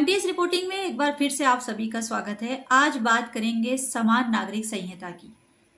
MTS reporting में एक बार फिर से आप सभी का स्वागत है। आज बात करेंगे समान नागरिक संहिता की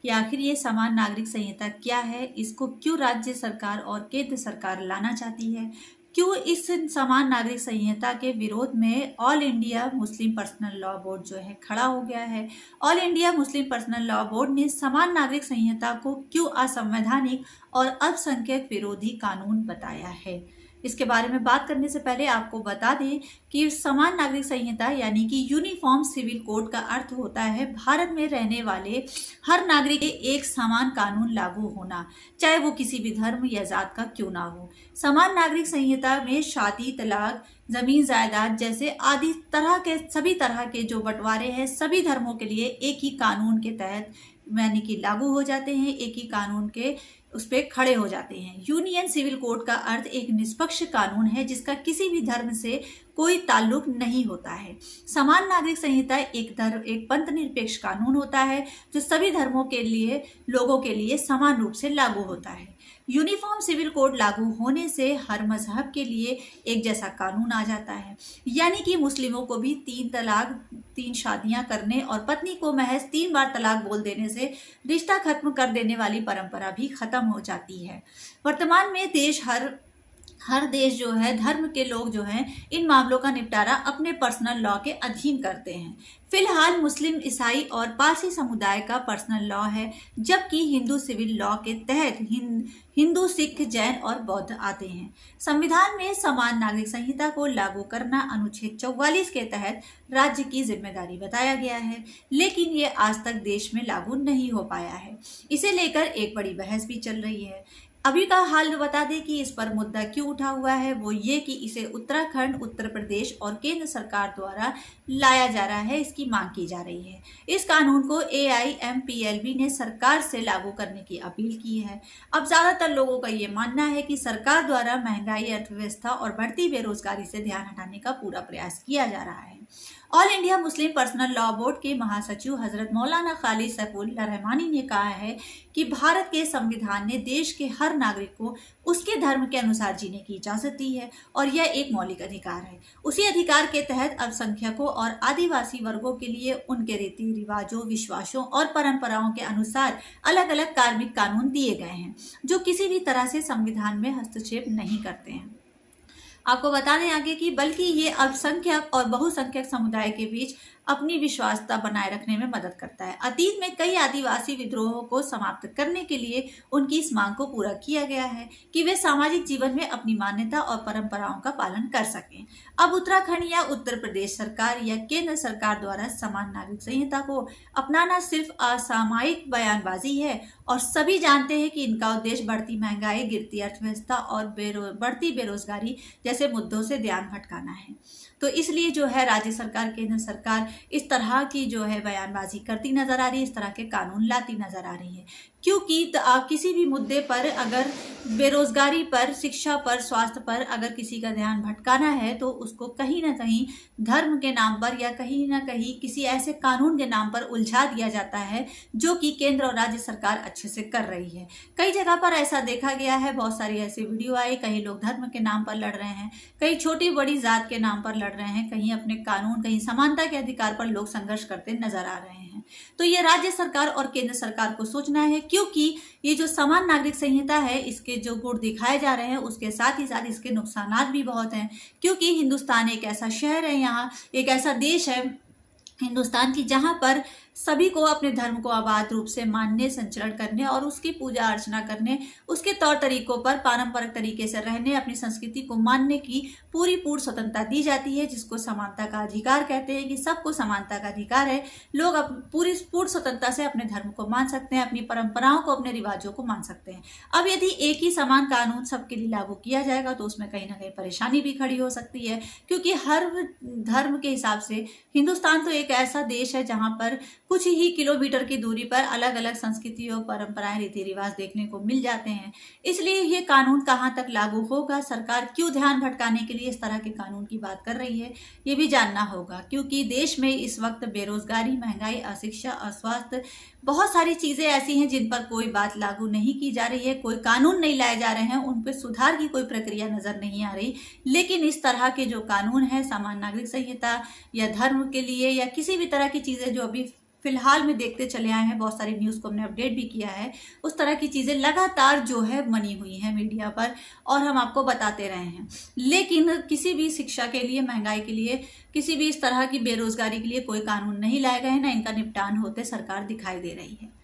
कि आखिर ये समान नागरिक संहिता क्या है, इसको क्यों राज्य सरकार और केंद्र सरकार लाना चाहती है, क्यों इस समान नागरिक संहिता के विरोध में all India Muslim personal law board जो है खड़ा हो गया है। All India Muslim personal law board ने समान नागरिक संहिता को क्यों असंवैधानिक और अल्पसंख्यक विरोधी कानून बताया है। इसके बारे में बात करने से पहले आपको बता दें कि समान नागरिक संहिता यानी कि यूनिफॉर्म सिविल कोड का अर्थ होता है भारत में रहने वाले हर नागरिक एक समान कानून लागू होना, चाहे वो किसी भी धर्म या जात का क्यों ना हो। समान नागरिक संहिता में शादी, तलाक, जमीन जायदाद जैसे आदि सभी तरह के जो बंटवारे हैं सभी धर्मों के लिए एक ही कानून के तहत यानी कि लागू हो जाते हैं, एक ही कानून के उस पर खड़े हो जाते हैं। यूनियन सिविल कोड का अर्थ एक निष्पक्ष कानून है जिसका किसी भी धर्म से कोई ताल्लुक नहीं होता है। समान नागरिक संहिता एक पंथ निरपेक्ष कानून होता है जो सभी धर्मों के लिए लोगों के लिए समान रूप से लागू होता है। यूनिफॉर्म सिविल कोड लागू होने से हर मजहब के लिए एक जैसा कानून आ जाता है, यानी कि मुस्लिमों को भी 3 तलाक, 3 शादियां करने और पत्नी को महज 3 बार तलाक बोल देने से रिश्ता खत्म कर देने वाली परंपरा भी खत्म हो जाती है। वर्तमान में हर देश जो है धर्म के लोग जो हैं इन मामलों का निपटारा अपने पर्सनल लॉ के अधीन करते हैं। फिलहाल मुस्लिम, ईसाई और पारसी समुदाय का पर्सनल लॉ है, जबकि हिंदू सिविल लॉ के तहत हिंदू, सिख, जैन और बौद्ध आते हैं। संविधान में समान नागरिक संहिता को लागू करना अनुच्छेद 44 के तहत राज्य की जिम्मेदारी बताया गया है, लेकिन ये आज तक देश में लागू नहीं हो पाया है। इसे लेकर एक बड़ी बहस भी चल रही है। अभी का हाल बता दें कि इस पर मुद्दा क्यों उठा हुआ है, वो ये कि इसे उत्तराखंड, उत्तर प्रदेश और केंद्र सरकार द्वारा लाया जा रहा है, इसकी मांग की जा रही है। इस कानून को AIMPLB ने सरकार से लागू करने की अपील की है। अब ज्यादातर लोगों का ये मानना है कि सरकार द्वारा महंगाई, अर्थव्यवस्था और बढ़ती बेरोजगारी से ध्यान हटाने का पूरा प्रयास किया जा रहा है। All India Muslim personal law board के महासचिव हजरत मौलाना खालिद सैफुल्लाह रहमानी ने कहा है कि भारत के संविधान ने देश के हर नागरिक को उसके धर्म के अनुसार जीने की इजाजत दी है और यह एक मौलिक अधिकार है। उसी अधिकार के तहत अल्पसंख्यकों और आदिवासी वर्गों के लिए उनके रीति रिवाजों, विश्वासों और परंपराओं के अनुसार अलग अलग कार्मिक कानून दिए गए हैं जो किसी भी तरह से संविधान में हस्तक्षेप नहीं करते हैं। आपको बता दें आगे कि बल्कि ये अल्पसंख्यक और बहुसंख्यक समुदाय के बीच अपनी विश्वासता बनाए रखने में मदद करता है। अतीत में कई आदिवासी विद्रोहों को समाप्त करने के लिए उनकी इस मांग को पूरा किया गया है कि वे सामाजिक जीवन में अपनी मान्यता और परंपराओं का पालन कर सकें। अब उत्तराखंड या उत्तर प्रदेश सरकार या केंद्र सरकार द्वारा समान नागरिक संहिता को अपनाना सिर्फ असामयिक बयानबाजी है और सभी जानते हैं कि इनका उद्देश्य बढ़ती महंगाई, गिरती अर्थव्यवस्था और बढ़ती बेरोजगारी जैसे मुद्दों से ध्यान भटकाना है। तो इसलिए जो है राज्य सरकार, केंद्र सरकार इस तरह की जो है बयानबाजी करती नजर आ रही है, इस तरह के कानून लाती नजर आ रही है, क्योंकि आप किसी भी मुद्दे पर अगर बेरोजगारी पर, शिक्षा पर, स्वास्थ्य पर अगर किसी का ध्यान भटकाना है तो उसको कहीं ना कहीं धर्म के नाम पर या कहीं ना कहीं किसी ऐसे कानून के नाम पर उलझा दिया जाता है जो कि केंद्र और राज्य सरकार अच्छे से कर रही है। कई जगह पर ऐसा देखा गया है, बहुत सारी ऐसी वीडियो आई, कहीं लोग धर्म के नाम पर लड़ रहे हैं, कहीं छोटी बड़ी जात के नाम पर लड़ रहे हैं, कहीं अपने कानून, कहीं समानता के अधिकार पर लोग संघर्ष करते नजर आ रहे हैं। तो ये राज्य सरकार और केंद्र सरकार को सोचना है, क्योंकि ये जो समान नागरिक संहिता है इसके जो गुण दिखाए जा रहे हैं उसके साथ ही साथ इसके नुकसानात भी बहुत हैं, क्योंकि हिंदुस्तान एक ऐसा शहर है, यहाँ एक ऐसा देश है हिंदुस्तान की जहाँ पर सभी को अपने धर्म को आबाद रूप से मानने, संचरण करने और उसकी पूजा अर्चना करने, उसके तौर तरीकों पर पारंपरिक तरीके से रहने, अपनी संस्कृति को मानने की पूर्ण स्वतंत्रता दी जाती है, जिसको समानता का अधिकार कहते हैं कि सबको समानता का अधिकार है। लोग पूर्ण स्वतंत्रता से अपने धर्म को मान सकते हैं, अपनी परंपराओं को, अपने रिवाजों को मान सकते हैं। अब यदि एक ही समान कानून सबके लिए लागू किया जाएगा तो उसमें कहीं ना कहीं परेशानी भी खड़ी हो सकती है, क्योंकि हर धर्म के हिसाब से हिंदुस्तान तो एक ऐसा देश है जहाँ पर कुछ ही किलोमीटर की दूरी पर अलग अलग संस्कृतियों, परंपराएं, रीति रिवाज देखने को मिल जाते हैं। इसलिए ये कानून कहाँ तक लागू होगा, सरकार क्यों ध्यान भटकाने के लिए इस तरह के कानून की बात कर रही है, ये भी जानना होगा। क्योंकि देश में इस वक्त बेरोजगारी, महंगाई, अशिक्षा, अस्वास्थ्य, बहुत सारी चीजें ऐसी हैं जिन पर कोई बात लागू नहीं की जा रही है, कोई कानून नहीं लाए जा रहे हैं, उन पर सुधार की कोई प्रक्रिया नजर नहीं आ रही। लेकिन इस तरह के जो कानून है, सामान्य नागरिक संहिता या धर्म के लिए या किसी भी तरह की चीजें जो अभी फिलहाल में देखते चले आए हैं, बहुत सारी न्यूज को हमने अपडेट भी किया है, उस तरह की चीजें लगातार जो है बनी हुई हैं मीडिया पर और हम आपको बताते रहे हैं। लेकिन किसी भी शिक्षा के लिए, महंगाई के लिए, किसी भी इस तरह की बेरोजगारी के लिए कोई कानून नहीं लाए गए हैं, ना इनका निपटान होते सरकार दिखाई दे रही है।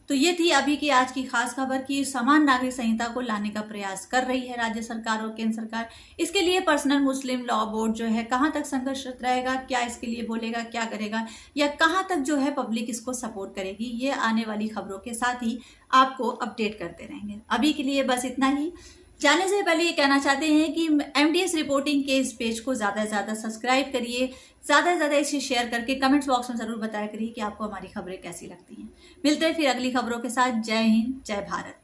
तो ये थी अभी की आज की खास खबर कि समान नागरिक संहिता को लाने का प्रयास कर रही है राज्य सरकार और केंद्र सरकार। इसके लिए पर्सनल मुस्लिम लॉ बोर्ड जो है कहाँ तक संघर्षरत रहेगा, क्या इसके लिए बोलेगा, क्या करेगा, या कहाँ तक जो है पब्लिक इसको सपोर्ट करेगी, ये आने वाली खबरों के साथ ही आपको अपडेट करते रहेंगे। अभी के लिए बस इतना ही। जाने से पहले ये कहना चाहते हैं कि MDS रिपोर्टिंग के इस पेज को ज़्यादा से ज़्यादा सब्सक्राइब करिए, ज़्यादा से ज़्यादा इसे शेयर करके कमेंट्स बॉक्स में ज़रूर बताया करिए कि आपको हमारी खबरें कैसी लगती हैं। मिलते हैं फिर अगली खबरों के साथ। जय हिंद, जय भारत।